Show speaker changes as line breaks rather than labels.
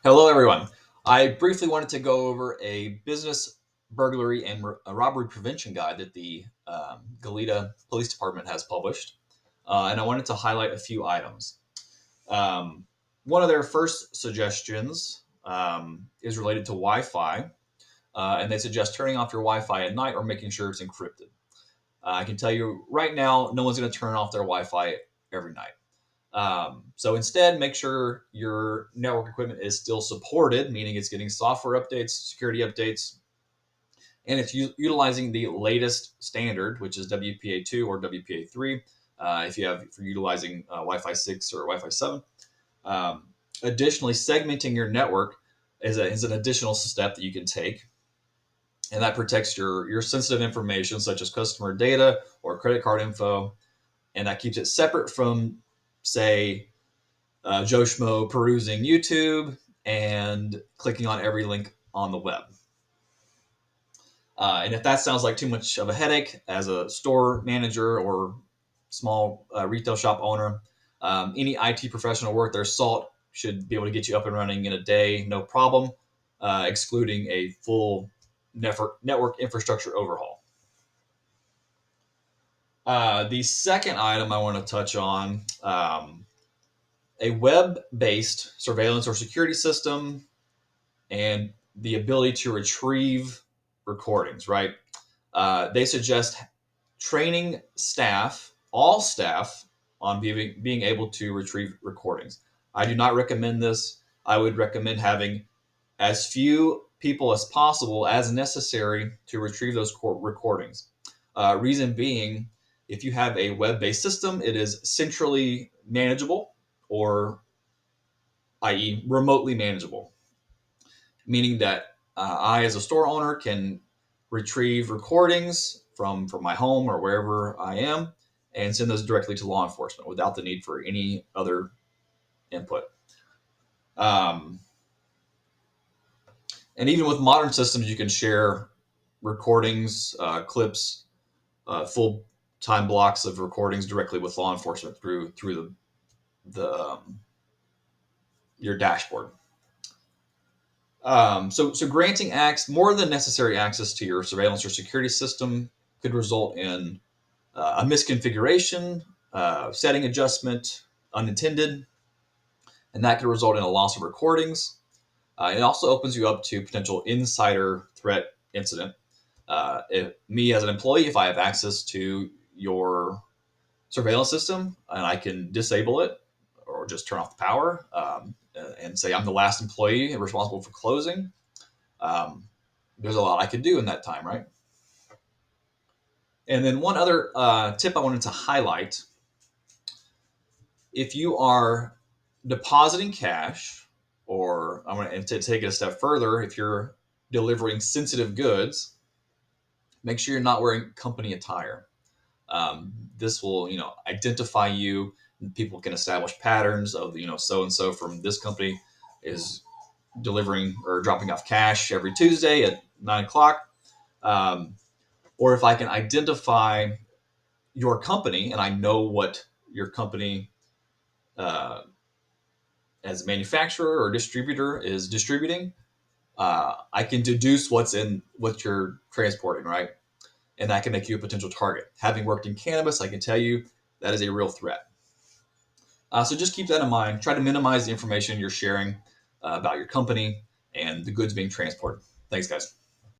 Hello, everyone. I briefly wanted to go over a business burglary and robbery prevention guide that the Goleta Police Department has published, and I wanted to highlight a few items. Um, One of their first suggestions is related to Wi-Fi, and they suggest turning off your Wi-Fi at night or making sure it's encrypted. I can tell you right now, no one's going to turn off their Wi-Fi every night. So instead, make sure your network equipment is still supported, meaning it's getting software updates, security updates, and it's utilizing the latest standard, which is WPA2 or WPA3. If you're utilizing Wi-Fi 6 or Wi-Fi 7. Um, Additionally, segmenting your network is an additional step that you can take, and that protects your sensitive information such as customer data or credit card info, and that keeps it separate from, say, Joe Schmo perusing YouTube and clicking on every link on the web. And if that sounds like too much of a headache as a store manager or small retail shop owner, any IT professional worth their salt should be able to get you up and running in a day, no problem, excluding a full network infrastructure overhaul. The second item I want to touch on, a web-based surveillance or security system and the ability to retrieve recordings, right? They suggest training staff, all staff, on being able to retrieve recordings. I do not recommend this. I would recommend having as few people as possible, as necessary, to retrieve those recordings. Reason being, if you have a web-based system, it is centrally manageable, or i.e., remotely manageable, meaning that I, as a store owner, can retrieve recordings from my home or wherever I am and send those directly to law enforcement without the need for any other input. Um, and even with modern systems, you can share recordings, clips, full time blocks of recordings directly with law enforcement through the your dashboard. So granting more than necessary access to your surveillance or security system could result in a misconfiguration, setting adjustment, unintended, and that could result in a loss of recordings. It also opens you up to potential insider threat incident. If me as an employee, if I have access to your surveillance system and I can disable it or just turn off the power, and say I'm the last employee responsible for closing, um, there's a lot I could do in that time, right? And then one other tip I wanted to highlight: if you are depositing cash, or I want to take it a step further, if you're delivering sensitive goods, make sure you're not wearing company attire. This will, identify you. People can establish patterns of, so and so from this company is delivering or dropping off cash every Tuesday at 9 o'clock. Um, or if I can identify your company and I know what your company, uh, as a manufacturer or distributor, is distributing, I can deduce what you're transporting, right? And that can make you a potential target. Having worked in cannabis, I can tell you that is a real threat. So just keep that in mind. Try to minimize the information you're sharing about your company and the goods being transported. Thanks, guys.